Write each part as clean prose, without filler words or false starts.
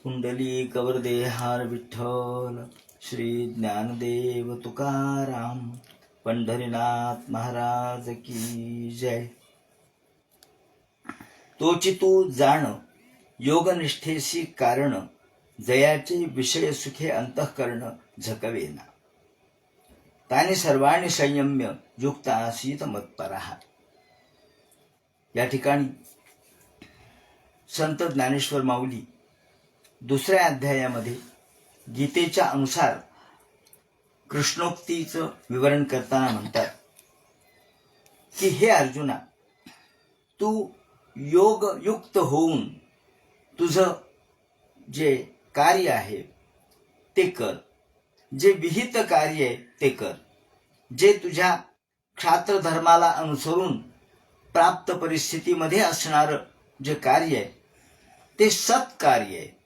कुंडली कवरदे हार विठ्ठल श्री ज्ञानदेव तुकाराम पंढरीनाथ महाराज की जय. तोची तू जाण योगनिष्ठेसी कारण जयाचे विषय सुखे अंतःकरण झकवेना ताने सर्वाणी संयम्य युक्त आसीत मत्परहा. या ठिकाणी संत ज्ञानेश्वर माऊली दुसऱ्या अध्यायामध्ये गीतेच्या अनुसार कृष्णोक्तीचं विवरण करताना म्हणतात की हे अर्जुना, तू योगयुक्त होऊन तुझं जे कार्य आहे ते कर, जे विहित कार्य आहे ते कर, जे तुझ्या क्षात्र धर्माला अनुसरून प्राप्त परिस्थितीमध्ये असणारं जे कार्य आहे ते सत्कार्य आहे.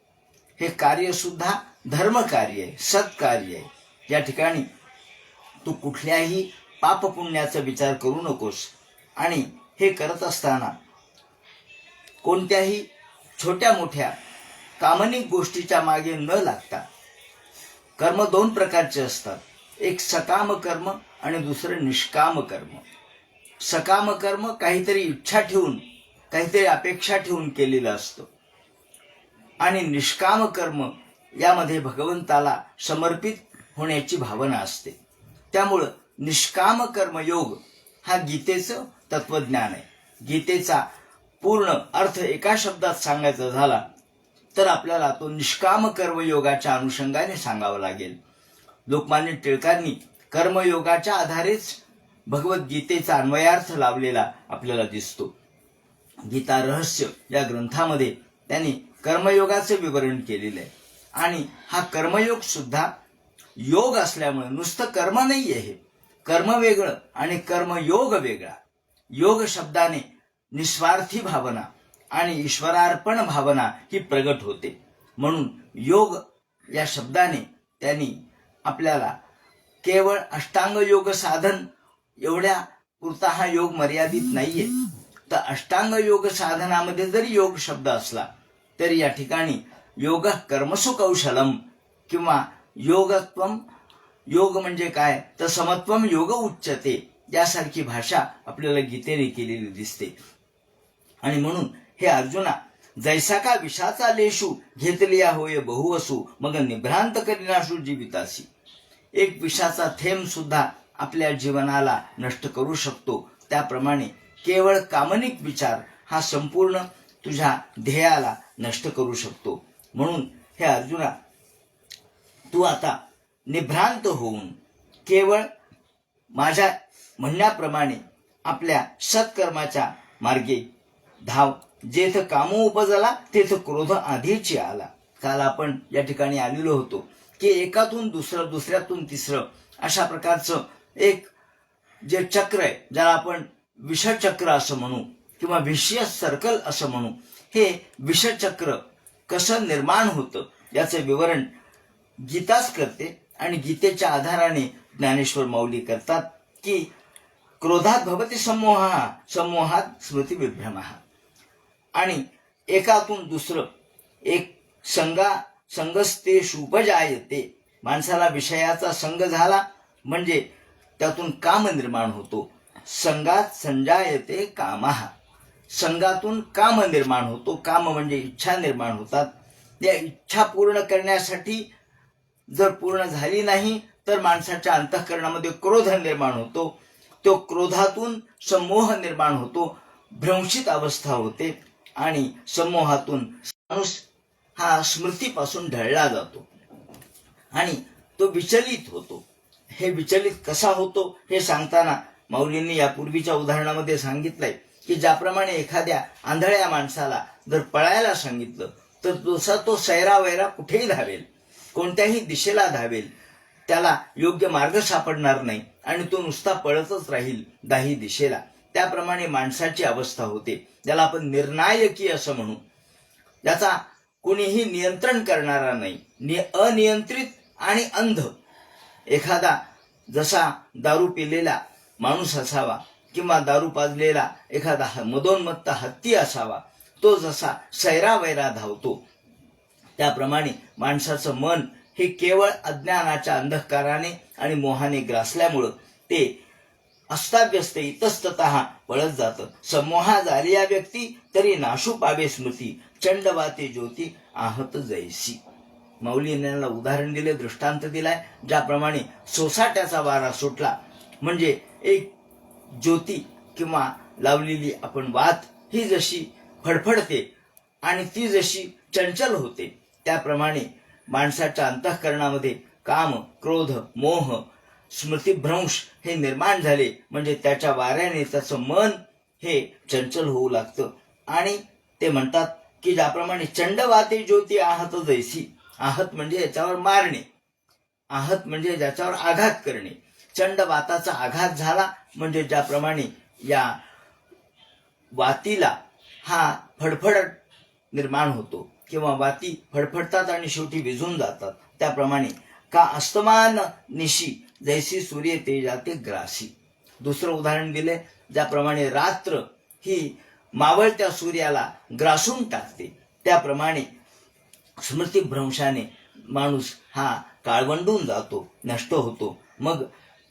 हे कार्य सुद्धा धर्म कार्य आहे, सत्कार्य आहे. या ठिकाणी तू कुठल्याही पापपुण्याचा विचार करू नकोस आणि हे करत असताना कोणत्याही छोट्या मोठ्या कामनिक गोष्टीच्या मागे न लागता. कर्म दोन प्रकारचे असतात, एक सकाम कर्म आणि दुसरं निष्काम कर्म. सकाम कर्म काहीतरी इच्छा ठेवून, काहीतरी अपेक्षा ठेवून केलेलं असतं आणि निष्काम कर्म यामध्ये भगवंताला समर्पित होण्याची भावना असते. त्यामुळं निष्काम कर्मयोग हा गीतेचं तत्वज्ञान आहे. गीतेचा पूर्ण अर्थ एका शब्दात सांगायचा झाला तर आपल्याला तो निष्काम कर्मयोगाच्या अनुषंगाने सांगावा लागेल. लोकमान्य टिळकांनी कर्मयोगाच्या आधारेच भगवद्गीतेचा अन्वयार्थ लावलेला आपल्याला दिसतो. गीता रहस्य या ग्रंथामध्ये त्यांनी कर्मयोगाचं विवरण केलेलं आहे आणि हा कर्मयोग सुद्धा योग असल्यामुळे नुसतं कर्म नाही आहे. कर्म वेगळं आणि कर्मयोग वेगळा. योग शब्दाने निस्वार्थी भावना आणि ईश्वरार्पण भावना ही प्रगट होते. म्हणून योग या शब्दाने त्यांनी आपल्याला केवळ अष्टांग योग साधन एवढ्या पुरता हा योग मर्यादित नाहीये. तर अष्टांग योग साधनामध्ये जरी योग शब्द असला तरी या ठिकाणी योग कर्मसु कौशलम किंवा योगत्वम, योग म्हणजे काय तर समत्वम योग उच्चते, यासारखी भाषा आपल्याला गीतेने केलेली दिसते. आणि म्हणून हे अर्जुना, जैसा का विषाचा लेशू घेतलिया होय बहुवसू मग निभ्रांत करीनाशू जीवितासी. एक विषाचा थेंब सुद्धा आपल्या जीवनाला नष्ट करू शकतो. त्याप्रमाणे केवळ कामनिक विचार हा संपूर्ण तुझ्या ध्येयाला नष्ट करू शकतो. म्हणून हे अर्जुना, तू आता निभ्रांत होऊन केवळ माझ्या म्हणण्याप्रमाणे आपल्या सत्कर्माच्या मार्गे धाव. जेथ कामो उपजला तेथ क्रोध आधीची आला. काल आपण या ठिकाणी आलेलो होतो की एकातून दुसरं, दुसऱ्यातून तिसरं अशा प्रकारचं एक जे चक्र आहे, ज्याला आपण विषचक्र असं म्हणू किंवा विषयस सर्कल असं म्हणू, हे विषचक्र कसं निर्माण होतं याचं विवरण गीताच करते. आणि गीतेच्या आधाराने ज्ञानेश्वर माऊली करतात की क्रोधात भवती समोहा समोहात स्मृती विभ्रमः. आणि एकातून दुसरं एक संगस्तेषु उपजायते. माणसाला विषयाचा संग झाला म्हणजे त्यातून काम निर्माण होतो. संगात संजायते कामः. संगातून काम निर्माण होतो. काम म्हणजे इच्छा निर्माण होतात. या इच्छा पूर्ण करण्यासाठी जर पूर्ण झाली नाही तर माणसाच्या अंतःकरणामध्ये क्रोध निर्माण होतो. तो क्रोधातून समोह निर्माण होतो, भ्रंशित अवस्था होते आणि समोहातून माणूस हा स्मृतीपासून ढळला जातो आणि तो विचलित होतो. हे विचलित कसा होतो हे सांगताना माऊलींनी यापूर्वीच्या उदाहरणामध्ये सांगितलंय की ज्याप्रमाणे एखाद्या आंधळ्या माणसाला जर पळायला सांगितलं तर तसा तो सैरावैरा कुठेही धावेल, कोणत्याही दिशेला धावेल, त्याला योग्य मार्ग सापडणार नाही आणि तो नुसता पळतच राहील दाही दिशेला. त्याप्रमाणे माणसाची अवस्था होते, ज्याला आपण निर्णायकी असं म्हणू. याचा कोणीही नियंत्रण करणारा नाही, अनियंत्रित आणि अंध. एखादा जसा दारू पिलेला माणूस असावा किंवा दारू पाजलेला एखादा मदोन्मत्त हत्ती असावा, तो जसा सैरावैरा धावतो त्याप्रमाणे माणसाचं मन हे केवळ अज्ञानाच्या अंधकाराने आणि मोहाने ग्रासल्यामुळं ते अस्ताव्यस्त इतस्ततः पळत जातं. संमोहा झाली या व्यक्ती तरी नाशू पावे स्मृती, चंडवाते ज्योती आहत जैसी. माऊलींनी यांना उदाहरण दिले, दृष्टांत दिलाय. ज्याप्रमाणे सोसाट्याचा वारा सुटला म्हणजे एक ज्योती किंवा लावलेली आपण वात ही जशी फडफडते आणि ती जशी चंचल होते, त्याप्रमाणे माणसाच्या अंतःकरणामध्ये काम, क्रोध, मोह, स्मृतिभ्रंश हे निर्माण झाले म्हणजे त्याच्या वाऱ्याने त्याचं मन हे चंचल होऊ लागतं. आणि ते म्हणतात की ज्याप्रमाणे चंडवाते ज्योती आहत जैसी. आहत म्हणजे याच्यावर मारणे, आहत म्हणजे ज्याच्यावर आघात करणे. चंडवाताचा आघात झाला म्हणजे ज्याप्रमाणे या वातीला हा फडफड निर्माण होतो किंवा वाती फडफडतात आणि शेवटी विझून जातात, त्याप्रमाणे का अस्तमान निशी जैसी सूर्य तेजाते ग्रासी. दुसरं उदाहरण दिले, ज्याप्रमाणे रात्र ही मावळत्या सूर्याला ग्रासून टाकते, त्याप्रमाणे स्मृतिभ्रंशाने माणूस हा काळवंडून जातो, नष्ट होतो. मग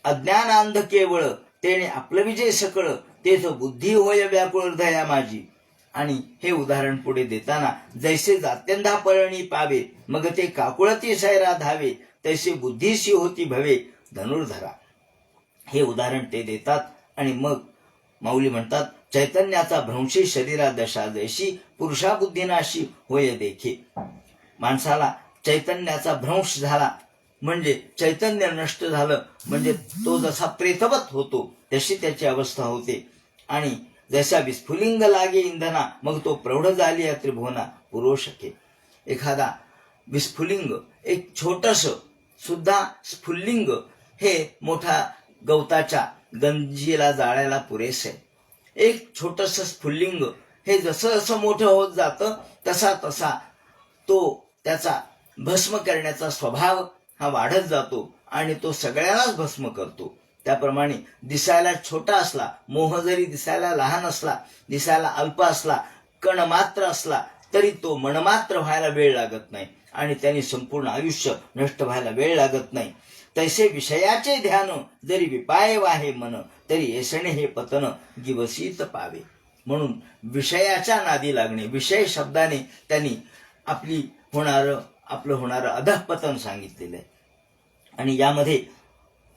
अज्ञानांध केवळ तेने आपलं विजय सकळ, तेच बुद्धी होय व्याकुळ हृदया माझी. आणि हे उदाहरण पुढे देताना, जैसे जात्यंधा पळणी पावे, मग ते काकुळती सैरा धावे, तैसे बुद्धीशी होती भवे धनुर्धरा. हे उदाहरण ते देतात. आणि मग माऊली म्हणतात, चैतन्याचा भ्रंशी शरीरा दशा जैशी, पुरुषा बुद्धीनाशी होय देखे. माणसाला चैतन्याचा भ्रंश झाला म्हणजे चैतन्य नष्ट झालं म्हणजे तो जसा प्रेतवत होतो तशी त्याची अवस्था होते. आणि जैसा विस्फुलिंग लागे इंधना, मग तो प्रौढ झाली त्रिभुवना पुरो शके. एखादा विस्फुलिंग, एक छोटस सुद्धा स्फुल्लिंग हे मोठा गवताच्या गंजीला जाळायला पुरेसे. एक छोटस स्फुल्लिंग हे जसं जसं मोठं होत जातं तसा तसा तो त्याचा भस्म करण्याचा स्वभाव हा वाढत जातो आणि तो सगळ्यांनाच भस्म करतो. त्याप्रमाणे दिसायला छोटा असला, मोह जरी दिसायला लहान असला, दिसायला अल्प असला, कण मात्र असला, तरी तो मनमात्र व्हायला वेळ लागत नाही आणि त्यांनी संपूर्ण आयुष्य नष्ट व्हायला वेळ लागत नाही. तैसे विषयाचे ध्यान जरी विपाय वाहे मन, तरी ऐसणे हे पतन गिवसीत पावे. म्हणून विषयाच्या नादी लागणे, विषय शब्दाने त्यांनी आपलं होणारं अधःपतन सांगितलेलं आहे. आणि यामध्ये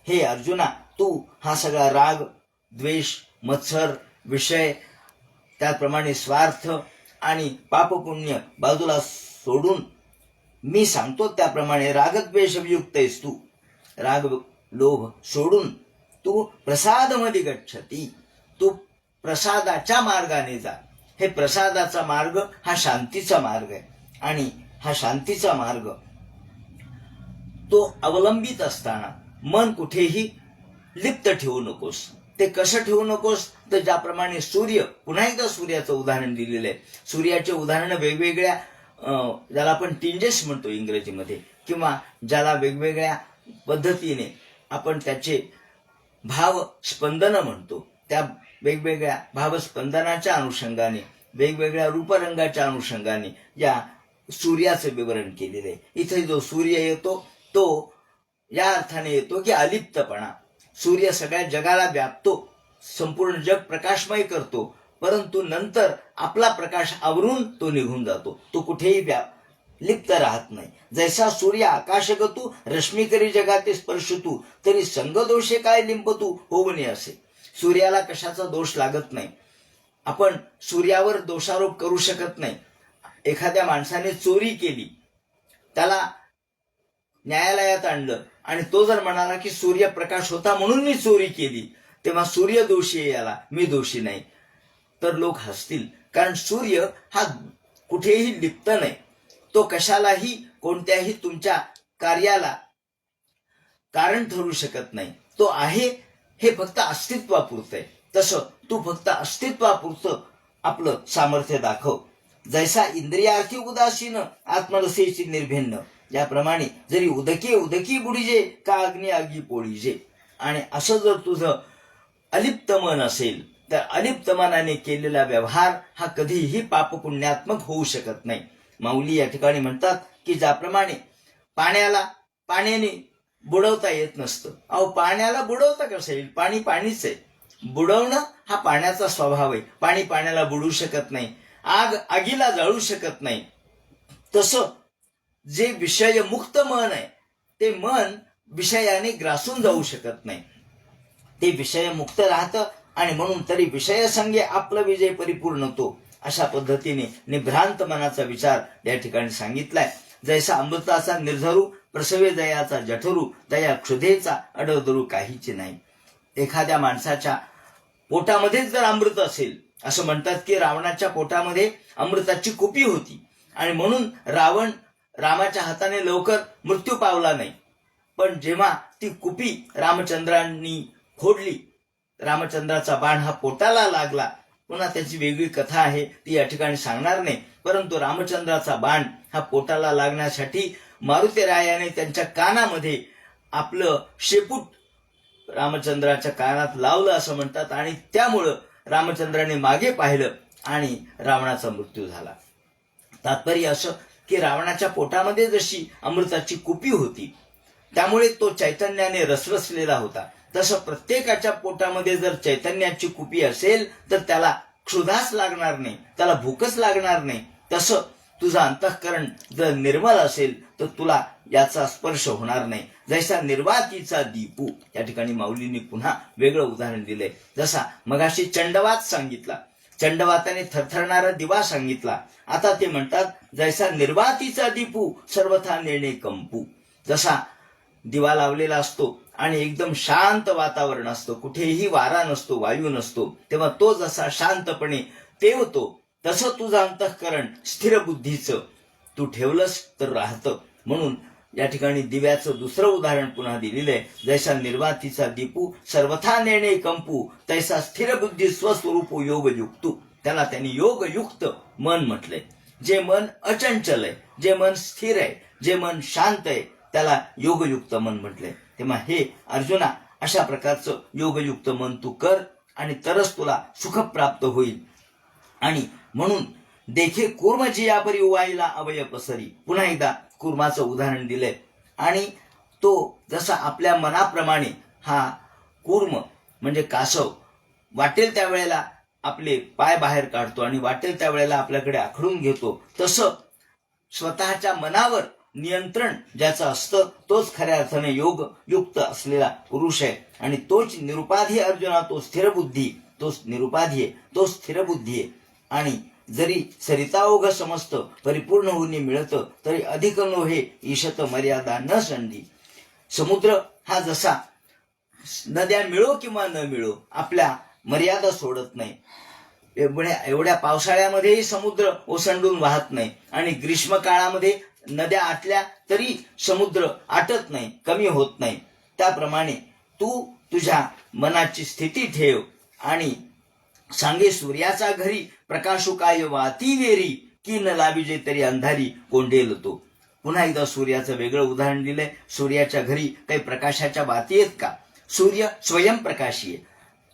हे अर्जुना, तू हा सगळा राग, द्वेष, मत्सर, विषय, त्याप्रमाणे स्वार्थ आणि पापपुण्य बाजूला सोडून मी सांगतो त्याप्रमाणे रागद्वेषयुक्त आहेस तू. राग लोभ सोडून तू प्रसादमध्ये गच्छती, तू प्रसादाच्या मार्गाने जा. हे प्रसादाचा मार्ग हा शांतीचा मार्ग आहे आणि हा शांतीचा मार्ग तो अवलंबित असताना मन कुठेही लिप्त ठेवू नकोस. ते कसं ठेवू नकोस तर ज्याप्रमाणे सूर्य, पुन्हा एकदा सूर्याचं उदाहरण दिलेलं आहे. सूर्याचे उदाहरण वेगवेगळ्या ज्याला आपण टिंजेस म्हणतो इंग्रजीमध्ये, किंवा ज्याला वेगवेगळ्या पद्धतीने आपण त्याचे भाव स्पंदन म्हणतो, त्या वेगवेगळ्या भावस्पंदनाच्या अनुषंगाने, वेगवेगळ्या रूपरंगाच्या अनुषंगाने या सूर्याचं विवरण केलेलं आहे. इथे जो सूर्य येतो तो या अर्थाने येतो की अलिप्तपणा. सूर्य सगळ्या जगाला व्यापतो, संपूर्ण जग प्रकाशमय करतो, परंतु नंतर आपला प्रकाश आवरून तो निघून जातो. तो कुठेही लिप्त राहत नाही. जैसा सूर्य आकाशगतू रश्मी करी जगाते स्पर्शतू, तरी संगदोषे काय लिंपतू होवणे असे. सूर्याला कशाचा दोष लागत नाही. आपण सूर्यावर दोषारोप करू शकत नाही. एखाद्या माणसाने चोरी केली, त्याला न्यायालयात आणलं आणि तो जर म्हणाला की सूर्यप्रकाश होता म्हणून मी चोरी केली, तेव्हा सूर्य दोषी आहे, याला मी दोषी नाही, तर लोक हसतील. कारण सूर्य हा कुठेही लिप्त नाही. तो कशालाही, कोणत्याही तुमच्या कार्याला कारण ठरू शकत नाही. तो आहे हे फक्त अस्तित्वापुरतं आहे. तसं तू फक्त अस्तित्वापुरतं आपलं सामर्थ्य दाखव. जैसा इंद्रियार्थी उदासीन आत्मरसेची निर्भिन्न, याप्रमाणे जरी उदकी उदकी बुडीजे का अग्नी आगी पोळीजे. आणि असं जर तुझं अलिप्त मन असेल तर अलिप्त मनाने केलेला व्यवहार हा कधीही पापपुण्यात्मक होऊ शकत नाही. माऊली या ठिकाणी म्हणतात की ज्याप्रमाणे पाण्याला पाण्याने बुडवता येत नसतं, अहो पाण्याला बुडवता कसं येईल, पाणी पाणीच आहे, बुडवणं हा पाण्याचा स्वभाव आहे, पाणी पाण्याला बुडवू शकत नाही, आग आगीला जाळू शकत नाही. तसं जे विषयमुक्त मन आहे ते मन विषयाने ग्रासून जाऊ शकत नाही, ते विषयमुक्त राहतं आणि म्हणून तरी विषयसंगे आपला विजय परिपूर्ण तो, अशा पद्धतीने निभ्रांत मनाचा विचार या ठिकाणी सांगितलाय. जैसा अमृताचा निर्धरू प्रसवे दयाचा जठरू, दया क्षुधेचा अडधरू काहीची नाही. एखाद्या माणसाच्या पोटामध्येच जर अमृत असेल, असं म्हणतात की रावणाच्या पोटामध्ये अमृताची कुपी होती आणि म्हणून रावण रामाच्या हाताने लवकर मृत्यू पावला नाही. पण जेव्हा ती कुपी रामचंद्रांनी फोडली, रामचंद्राचा बाण हा पोटाला लागला, पुन्हा त्याची वेगळी कथा आहे, ती या ठिकाणी सांगणार नाही. परंतु रामचंद्राचा बाण हा पोटाला लागण्यासाठी मारुतीरायाने त्यांच्या कानामध्ये आपलं शेपूट रामचंद्राच्या कानात लावलं असं म्हणतात आणि त्यामुळं रामचंद्राने मागे पाहिलं आणि रावणाचा मृत्यू झाला. तात्पर्य असं की रावणाच्या पोटामध्ये जशी अमृताची कुपी होती त्यामुळे तो चैतन्याने रसरसलेला होता, तसं प्रत्येकाच्या पोटामध्ये जर चैतन्याची कुपी असेल तर त्याला क्षुधाच लागणार नाही, त्याला भूकच लागणार नाही. तसं तुझं अंतःकरण जर निर्मल असेल तर तुला याचा स्पर्श होणार नाही. जैसा निर्वातीचा दीपू, या ठिकाणी माऊलींनी पुन्हा वेगळं उदाहरण दिलंय. जसा मगाशी चंडवात सांगितला, चंडवाताने थरथरणारा दिवा सांगितला, आता ते म्हणतात जैसा निर्वातीचा दीपू सर्वथा नेणे कंपू. जसा दिवा लावलेला असतो आणि एकदम शांत वातावरण असतं, कुठेही वारा नसतो, वायू नसतो, तेव्हा तो जसा शांतपणे तेवतो, तसं तुझं अंतःकरण स्थिर बुद्धीचं तू ठेवलंस तर राहतं. म्हणून या ठिकाणी दिव्याचं दुसरं उदाहरण पुन्हा दिलेलं आहे. जैसा निर्वातीचा दीपू सर्वथा नेणे कंपू, तैसा स्थिर बुद्धी स्वस्वरूप योगयुक्तू. त्याला त्यांनी योगयुक्त मन म्हटलंय. जे मन अचंचल आहे, जे मन स्थिर आहे, जे मन शांत आहे, त्याला योगयुक्त मन म्हटलंय. तेव्हा हे अर्जुना, अशा प्रकारचं योगयुक्त मन तू कर आणि तरच तुला सुख प्राप्त होईल. आणि म्हणून देखे कूर्म जियापरी उवाईला अवय पसरी, पुन्हा एकदा कूर्माचं उदाहरण दिलंय. आणि तो जसा आपल्या मनाप्रमाणे हा कूर्म म्हणजे कासव वाटेल त्यावेळेला आपले पाय बाहेर काढतो आणि वाटेल त्यावेळेला आपल्याकडे आखडून घेतो, तसं स्वतःच्या मनावर नियंत्रण ज्याचं असतं तोच खऱ्या अर्थाने योग युक्त असलेला पुरुष आहे. आणि तोच निरुपाधी अर्जुना, तो स्थिर बुद्धी, तोच निरुपाधी आहे, तो स्थिर बुद्धी आहे. आणि जरी सरिताओघ समजतं परिपूर्ण होणे मिळतं तरी अधिक नोहे ईशत मर्यादा न संधी. समुद्र हा जसा नद्या मिळो किंवा न मिळो आपल्या मर्यादा सोडत नाही. एवढ्या पावसाळ्यामध्येही समुद्र ओसंडून वाहत नाही आणि ग्रीष्म काळामध्ये नद्या आटल्या तरी समुद्र आटत नाही, कमी होत नाही. त्याप्रमाणे तू तुझ्या मनाची स्थिती ठेव आणि सांगे सूर्याचा घरी प्रकाशू काय वाती वेरी, की न लाविजे तरी अंधारी कोंडेल तो. पुन्हा एकदा सूर्याचं वेगळं उदाहरण दिलंय. सूर्याच्या घरी काही प्रकाशाच्या वाती आहेत का? सूर्य स्वयंप्रकाशी आहे.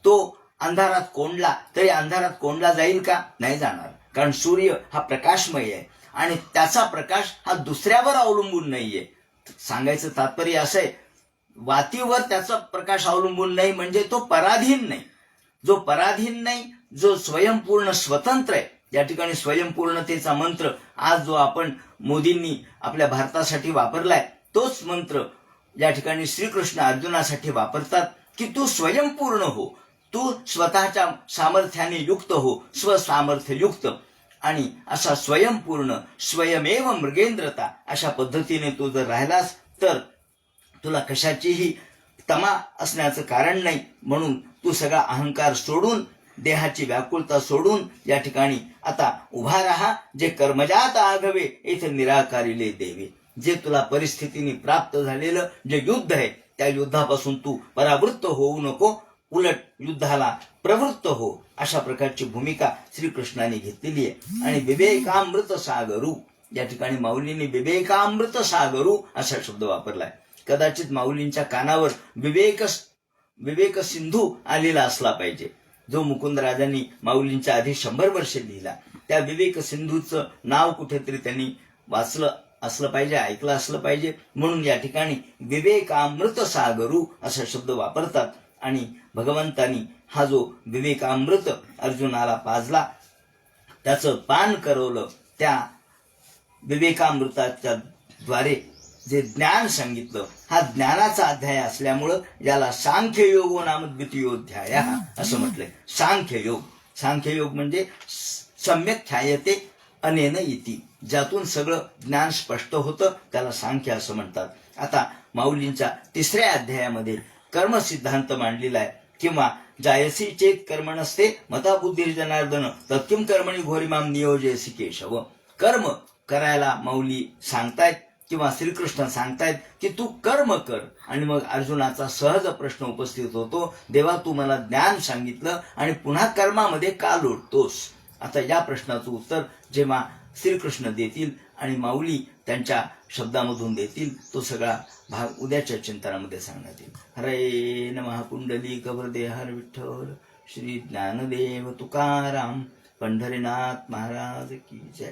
तो अंधारात कोंडला तरी अंधारात कोंडला जाईल का? नाही जाणार, कारण सूर्य हा प्रकाशमय आहे आणि त्याचा प्रकाश हा दुसऱ्यावर अवलंबून नाहीये. सांगायचं तात्पर्य असं आहे, वातीवर त्याचा प्रकाश अवलंबून नाही म्हणजे तो पराधीन नाही. जो पराधीन नाही, जो स्वयंपूर्ण स्वतंत्र आहे, या ठिकाणी स्वयंपूर्णतेचा मंत्र आज जो आपण मोदींनी आपल्या भारतासाठी वापरलाय, तोच मंत्र या ठिकाणी श्रीकृष्ण अर्जुनासाठी वापरतात की तू स्वयंपूर्ण हो, तू स्वतःच्या सामर्थ्याने युक्त हो, स्वसामर्थ्य युक्त. आणि असा स्वयंपूर्ण स्वयमेव मृगेंद्रता अशा पद्धतीने तू जर राहिलास तर तुला कशाचीही तमा असण्याचं कारण नाही. म्हणून तू सगळा अहंकार सोडून, देहाची व्याकुलता सोडून या ठिकाणी आता उभा राहा. जे कर्मजात आघवे इथे निराकारिले देवे. जे तुला परिस्थितीने प्राप्त झालेलं जे युद्ध आहे त्या युद्धापासून तू परावृत्त होऊ नको, उलट युद्धाला प्रवृत्त हो, अशा प्रकारची भूमिका श्रीकृष्णाने घेतलेली आहे. आणि विवेकामृत सागरू, या ठिकाणी माऊलींनी विवेकामृत सागरू असा शब्द वापरलाय. कदाचित माऊलींच्या कानावर विवेक सिंधू आलेला असला पाहिजे, जो मुकुंदराजांनी माऊलींच्या आधी 100 वर्षे लिहिला. त्या विवेक सिंधूचं नाव कुठेतरी त्यांनी वाचलं असलं पाहिजे, ऐकलं असलं पाहिजे. म्हणून या ठिकाणी विवेकामृत सागरू असा शब्द वापरतात. आणि भगवंतानी हा जो विवेकामृत अर्जुनाला पाजला, त्याचं पान करवलं, त्या विवेकामृताच्या द्वारे जे ज्ञान सांगितलं, हा ज्ञानाचा अध्याय असल्यामुळं याला सांख्ययोगो नाम द्वितीयोध्याय असं म्हटलंय. सांख्ययोग, सांख्ययोग म्हणजे सम्यक ख्यायते अनेन इति, ज्यातून सगळं ज्ञान स्पष्ट होतं त्याला सांख्य असं म्हणतात. आता माऊलींच्या 3ऱ्या अध्यायामध्ये कर्मसिद्धांत मांडलेला आहे. किंवा जायसी चेत कर्म नसते मता बुद्धिर्जनार्दन तत्किम कर्मणी घोरिमाम नियोजयसी केशव. कर्म करायला माऊली सांगतायत किंवा श्रीकृष्ण सांगतायत की तू कर्म कर. आणि मग अर्जुनाचा सहज प्रश्न उपस्थित होतो, देवा तू मला ज्ञान सांगितलं आणि पुन्हा कर्मामध्ये का लोटतोस. आता या प्रश्नाचं उत्तर जेव्हा श्रीकृष्ण देतील आणि माऊली त्यांच्या शब्दामधून देतील, तो सगळा भाग उद्याच्या चिंतनामध्ये सांगण्यात येईल. हरे नमः. पुंडलिक वरदे हर विठ्ठल. श्री ज्ञानदेव तुकाराम पंढरीनाथ महाराज की जय.